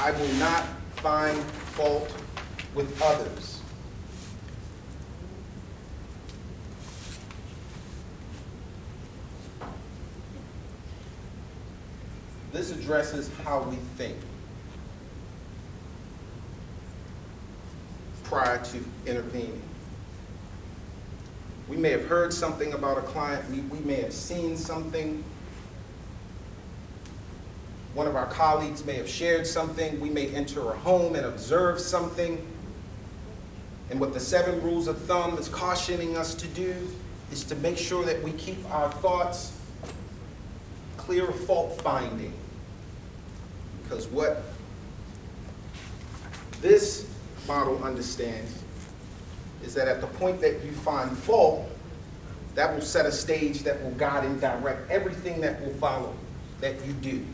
I will not find fault with others. This addresses how we think prior to intervening. We may have heard something about a client, we may have seen something. One of our colleagues may have shared something, we may enter a home and observe something. And what the 7 rules of thumb is cautioning us to do is to make sure that we keep our thoughts clear of fault finding. Because what this model understands is that at the point that you find fault, that will set a stage that will guide and direct everything that will follow that you do.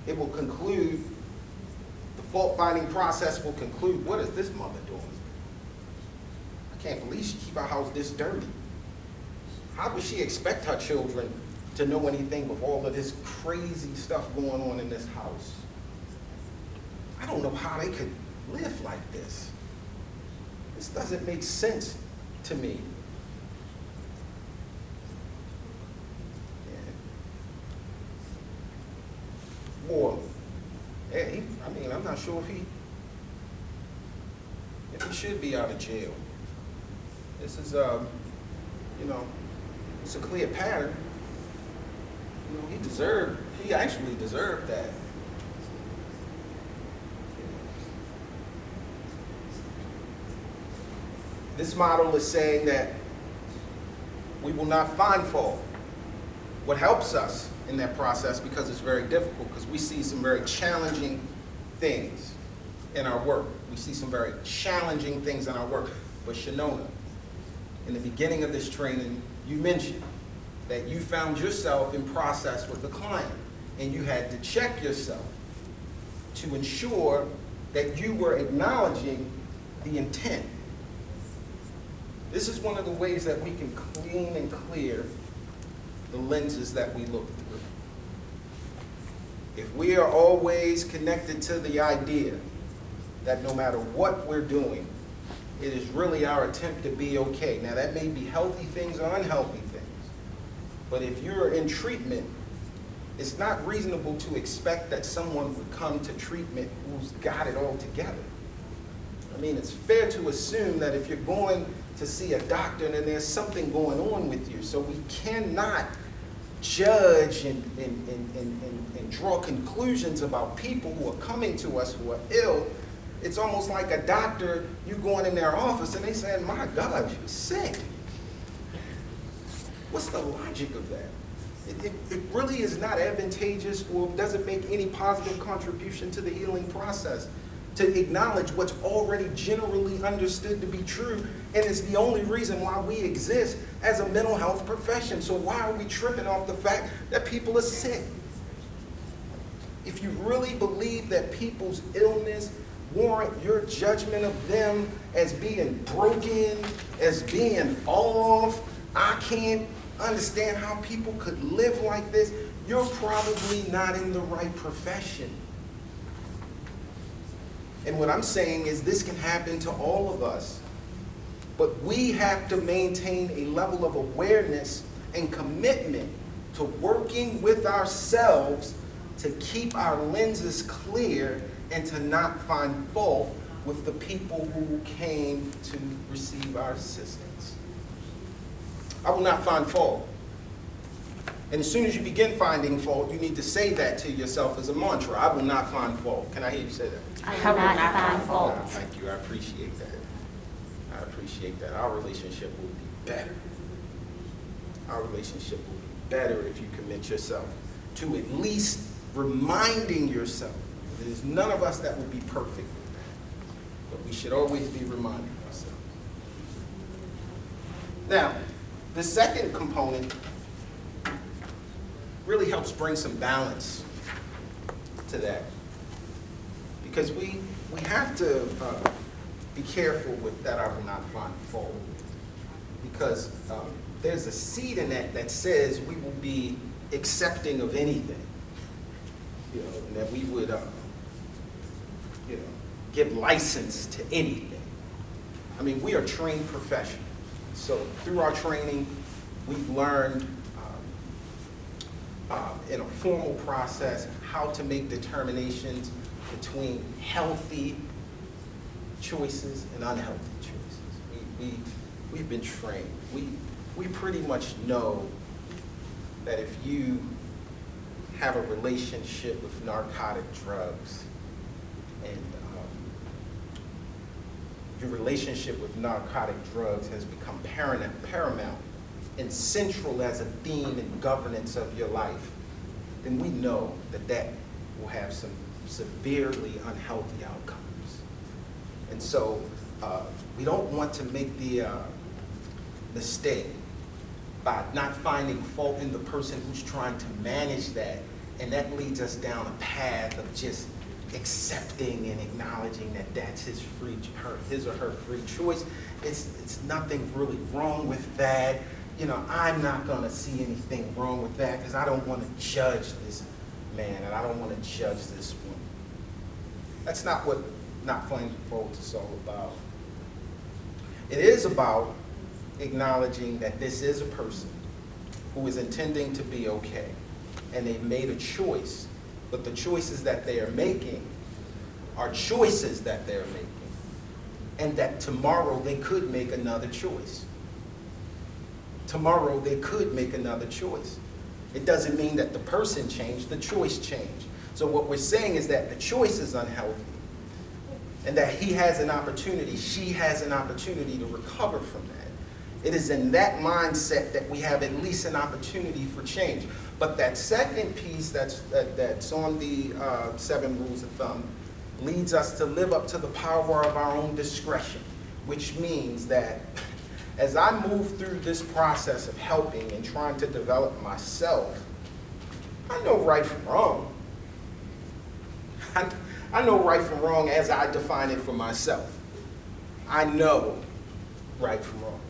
It will conclude, the fault-finding process will conclude, what is this mother doing? I can't believe she keep our house this dirty. How would she expect her children to know anything with all of this crazy stuff going on in this house? I don't know how they could live like this. This doesn't make sense to me. Or, I'm not sure if he should be out of jail. This is, it's a clear pattern. He actually deserved that. This model is saying that we will not find fault. What helps us in that process, because it's very difficult, because we see some very challenging things in our work. We see some very challenging things in our work. But Shanona, in the beginning of this training, you mentioned that you found yourself in process with a client, and you had to check yourself to ensure that you were acknowledging the intent. This is one of the ways that we can clean and clear the lenses that we look through. If we are always connected to the idea that no matter what we're doing, it is really our attempt to be okay. Now that may be healthy things or unhealthy things, but if you're in treatment, it's not reasonable to expect that someone would come to treatment who's got it all together. I mean, it's fair to assume that if you're going to see a doctor, then there's something going on with you. So we cannot judge and draw conclusions about people who are coming to us who are ill. It's almost like a doctor, you going in their office and they saying, my God, you're sick. What's the logic of that? It really is not advantageous or doesn't make any positive contribution to the healing process to acknowledge what's already generally understood to be true, and it's the only reason why we exist as a mental health profession. So why are we tripping off the fact that people are sick? If you really believe that people's illness warrant your judgment of them as being broken, as being off, I can't understand how people could live like this, you're probably not in the right profession. And what I'm saying is this can happen to all of us. But we have to maintain a level of awareness and commitment to working with ourselves to keep our lenses clear and to not find fault with the people who came to receive our assistance. I will not find fault. And as soon as you begin finding fault, you need to say that to yourself as a mantra. I will not find fault. Can I hear you say that? I will not find fault. Thank you. I appreciate that. I appreciate that. Our relationship will be better. Our relationship will be better if you commit yourself to at least reminding yourself. There's none of us that will be perfect with that. But we should always be reminding ourselves. Now, the second component really helps bring some balance to that. Because we have to be careful with that I will not find fault. Because there's a seed in that that says we will be accepting of anything. and that we would, give license to anything. I mean, we are trained professionals. So through our training, we've learned in a formal process how to make determinations between healthy choices and unhealthy choices. We've been trained. We pretty much know that if you have a relationship with narcotic drugs and your relationship with narcotic drugs has become paramount and central as a theme and governance of your life, then we know that that will have some severely unhealthy outcomes. And so we don't want to make the mistake by not finding fault in the person who's trying to manage that, and that leads us down a path of just accepting and acknowledging that that's his or her free choice. It's nothing really wrong with that. I'm not going to see anything wrong with that because I don't want to judge this man and I don't want to judge this woman. That's not what Not Finding Fault is all about. It is about acknowledging that this is a person who is intending to be okay, and they've made a choice, but the choices that they are making are choices that they're making, and that tomorrow they could make another choice. Tomorrow they could make another choice. It doesn't mean that the person changed, the choice changed. So what we're saying is that the choice is unhealthy, and that he has an opportunity, she has an opportunity to recover from that. It is in that mindset that we have at least an opportunity for change. But that second piece that's on the 7 rules of thumb leads us to live up to the power of our own discretion, which means that as I move through this process of helping and trying to develop myself, I know right from wrong. I know right from wrong as I define it for myself. I know right from wrong.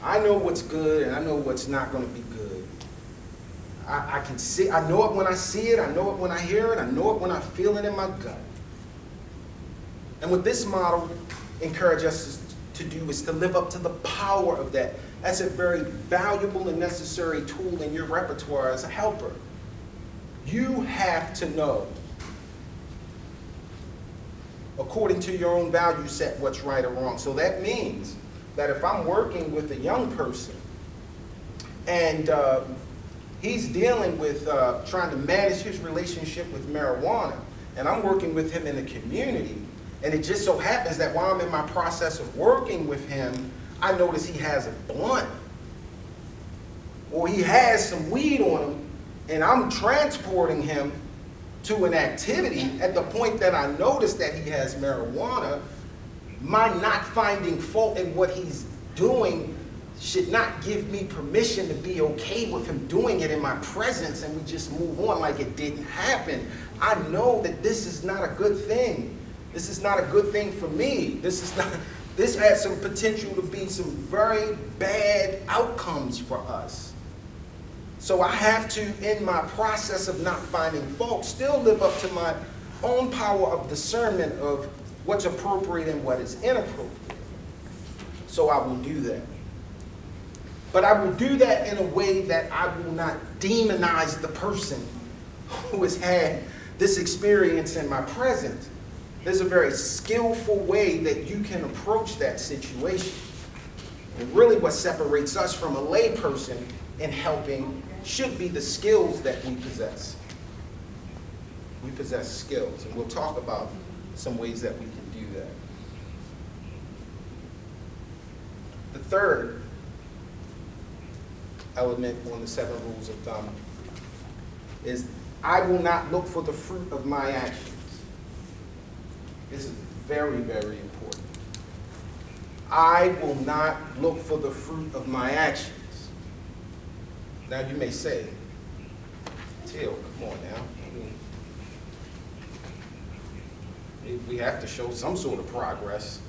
I know what's good and I know what's not going to be good. I can see, I know it when I see it, I know it when I hear it, I know it when I feel it in my gut. And what this model encourages us to do is to live up to the power of that. That's a very valuable and necessary tool in your repertoire as a helper. You have to know, according to your own value set, what's right or wrong. So that means that if I'm working with a young person and he's dealing with trying to manage his relationship with marijuana, and I'm working with him in the community, and it just so happens that while I'm in my process of working with him, I notice he has a blunt, or he has some weed on him, and I'm transporting him to an activity. At the point that I notice that he has marijuana, my not finding fault in what he's doing should not give me permission to be okay with him doing it in my presence and we just move on like it didn't happen. I know that this is not a good thing. This is not a good thing for me. This has some potential to be some very bad outcomes for us. So I have to, in my process of not finding fault, still live up to my own power of discernment of what's appropriate and what is inappropriate. So I will do that. But I will do that in a way that I will not demonize the person who has had this experience in my presence. There's a very skillful way that you can approach that situation. And really what separates us from a lay person in helping should be the skills that we possess. We possess skills, and we'll talk about some ways that we can do that. The third element on the 7 rules of thumb is I will not look for the fruit of my actions. This is very, very important. I will not look for the fruit of my actions. Now you may say, Till, come on now. We have to show some sort of progress.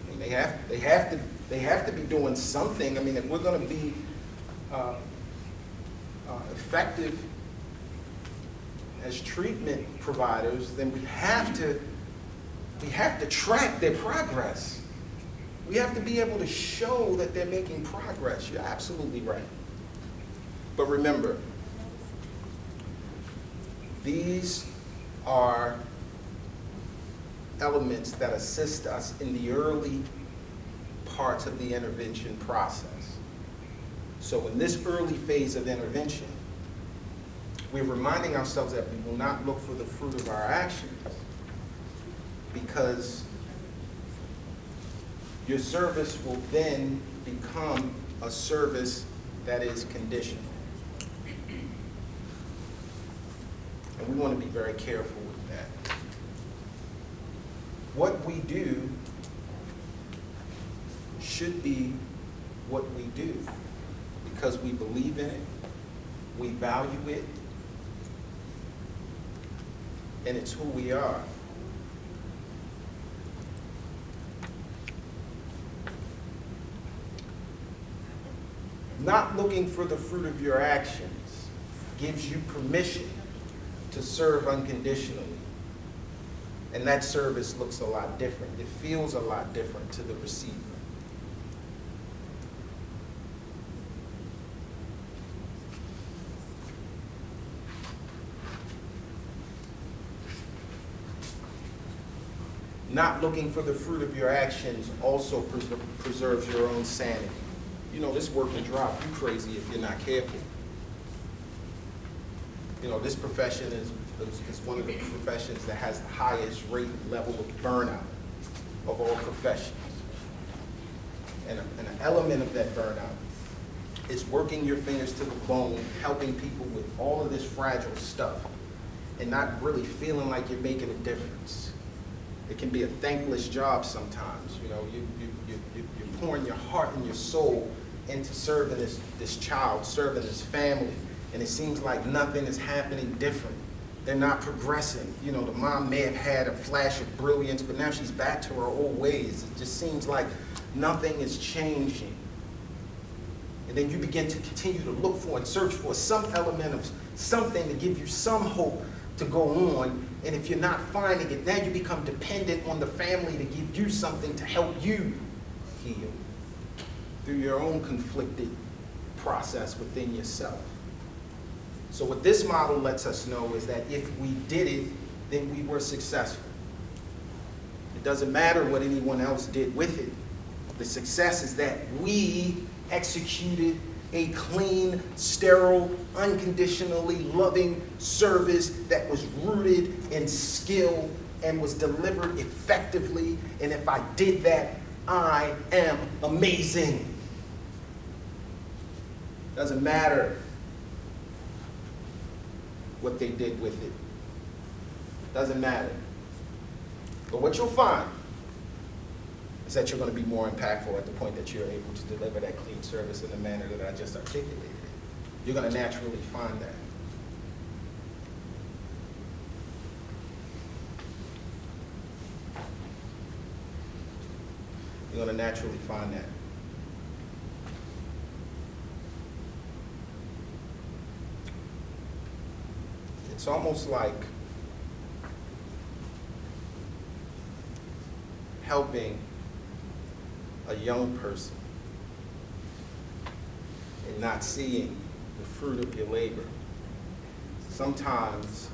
I mean, they have to be doing something. I mean, if we're going to be effective as treatment providers, then we have to track their progress. We have to be able to show that they're making progress. You're absolutely right. But remember, these are elements that assist us in the early parts of the intervention process. So in this early phase of intervention, we're reminding ourselves that we will not look for the fruit of our actions, because your service will then become a service that is conditional. And we want to be very careful with that. What we do should be what we do because we believe in it, we value it, and it's who we are. Not looking for the fruit of your actions gives you permission to serve unconditionally. And that service looks a lot different. It feels a lot different to the receiver. Not looking for the fruit of your actions also preserves your own sanity. You know, this work can drive you crazy if you're not careful. You know, this profession is one of the professions that has the highest rate level of burnout of all professions. And an element of that burnout is working your fingers to the bone, helping people with all of this fragile stuff and not really feeling like you're making a difference. It can be a thankless job sometimes. You know, you're pouring your heart and your soul into serving this child, serving this family, and it seems like nothing is happening different. They're not progressing. You know, the mom may have had a flash of brilliance, but now she's back to her old ways. It just seems like nothing is changing. And then you begin to continue to look for and search for some element of something to give you some hope to go on. And if you're not finding it, now you become dependent on the family to give you something to help you heal through your own conflicted process within yourself. So what this model lets us know is that if we did it, then we were successful. It doesn't matter what anyone else did with it. The success is that we executed a clean, sterile, unconditionally loving service that was rooted in skill and was delivered effectively. And if I did that, I am amazing. Doesn't matter what they did with it. Doesn't matter. But what you'll find is that you're going to be more impactful at the point that you're able to deliver that clean service in the manner that I just articulated. You're going to naturally find that. You're going to naturally find that. It's almost like helping a young person and not seeing the fruit of your labor. Sometimes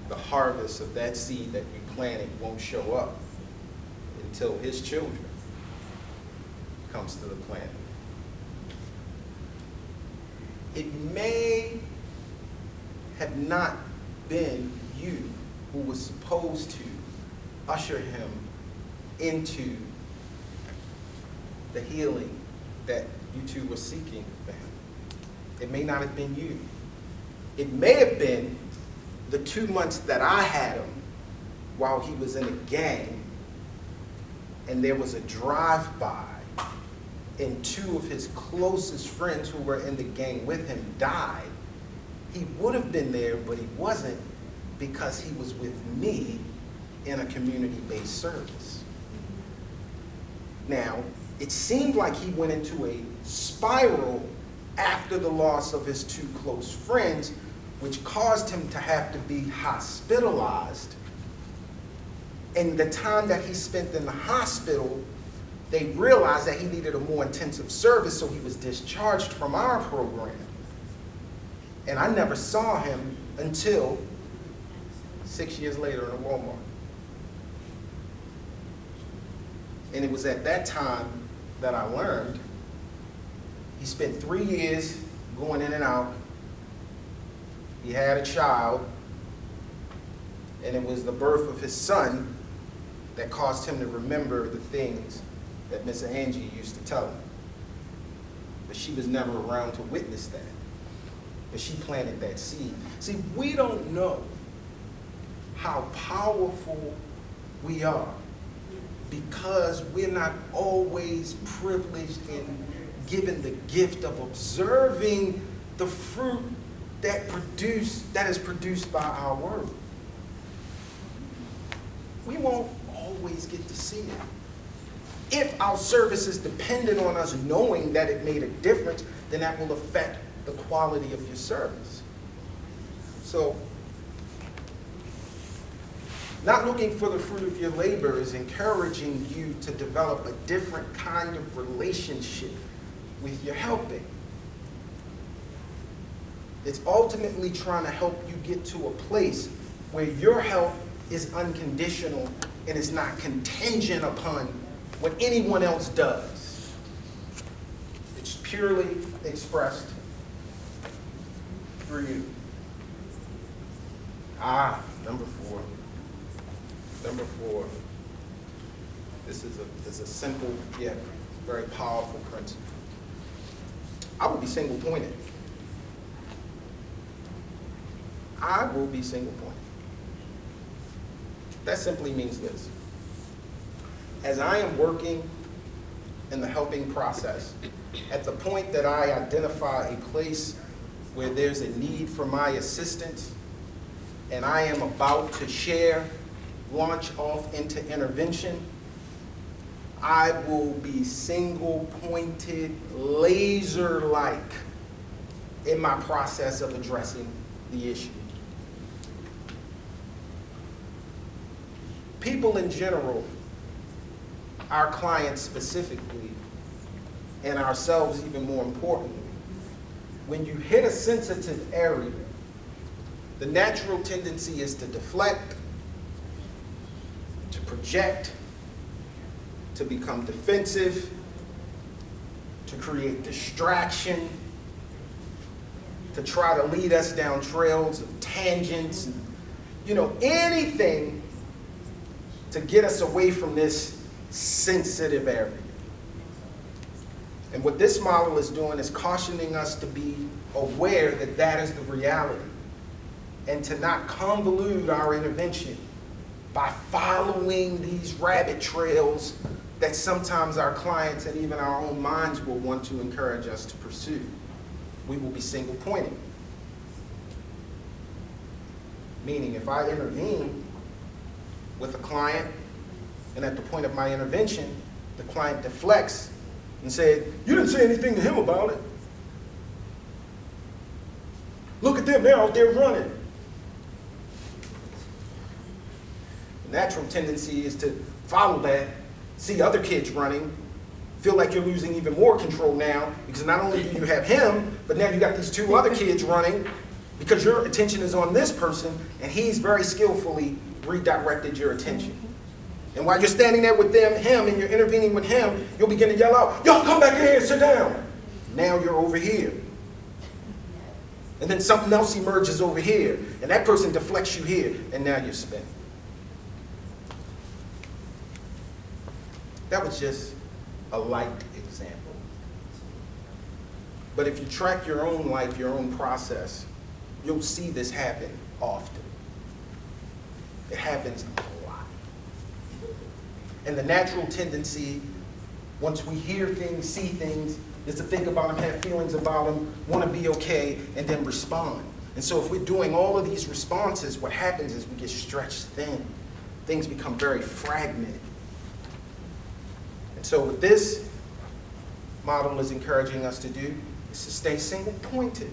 the harvest of that seed that you planted won't show up until his children comes to the planet. It may have not been you who was supposed to usher him into the healing that you two were seeking for him. It may not have been you. It may have been the 2 months that I had him while he was in a gang and there was a drive-by and 2 of his closest friends who were in the gang with him died. He would have been there, but he wasn't because he was with me in a community-based service. Now, it seemed like he went into a spiral after the loss of his 2 close friends, which caused him to have to be hospitalized. And the time that he spent in the hospital, they realized that he needed a more intensive service, so he was discharged from our program. And I never saw him until 6 years later in a Walmart. And it was at that time that I learned he spent 3 years going in and out. He had a child, and it was the birth of his son that caused him to remember the things that Miss Angie used to tell him. But she was never around to witness that. But she planted that seed. See, we don't know how powerful we are because we're not always privileged and given the gift of observing the fruit that is produced by our word. We won't always get to see it. If our service is dependent on us knowing that it made a difference, then that will affect the quality of your service. So, not looking for the fruit of your labor is encouraging you to develop a different kind of relationship with your helping. It's ultimately trying to help you get to a place where your help is unconditional and is not contingent upon what anyone else does. It's purely expressed through you. Number four. This is a simple yet very powerful principle. I will be single-pointed. I will be single-pointed. That simply means this. As I am working in the helping process, at the point that I identify a place where there's a need for my assistance, and I am about to launch off into intervention, I will be single-pointed, laser-like in my process of addressing the issue. People in general, our clients specifically, and ourselves even more importantly, when you hit a sensitive area, the natural tendency is to deflect, to project, to become defensive, to create distraction, to try to lead us down trails of tangents, and, anything to get us away from this sensitive area. And what this model is doing is cautioning us to be aware that that is the reality and to not convolute our intervention by following these rabbit trails that sometimes our clients and even our own minds will want to encourage us to pursue. We will be single-pointed. Meaning, if I intervene with a client, and at the point of my intervention, the client deflects and said, "You didn't say anything to him about it. Look at them, they're out there running." The natural tendency is to follow that, see other kids running, feel like you're losing even more control now, because not only do you have him, but now you got these two other kids running, because your attention is on this person, and he's very skillfully redirected your attention. And while you're standing there with him, and you're intervening with him, you'll begin to yell out, "Y'all come back here and sit down." Now you're over here. And then something else emerges over here, and that person deflects you here, and now you're spinning. That was just a light example. But if you track your own life, your own process, you'll see this happen often. It happens a lot. And the natural tendency, once we hear things, see things, is to think about them, have feelings about them, want to be okay, and then respond. And so if we're doing all of these responses, what happens is we get stretched thin. Things become very fragmented. And so what this model is encouraging us to do is to stay single-pointed.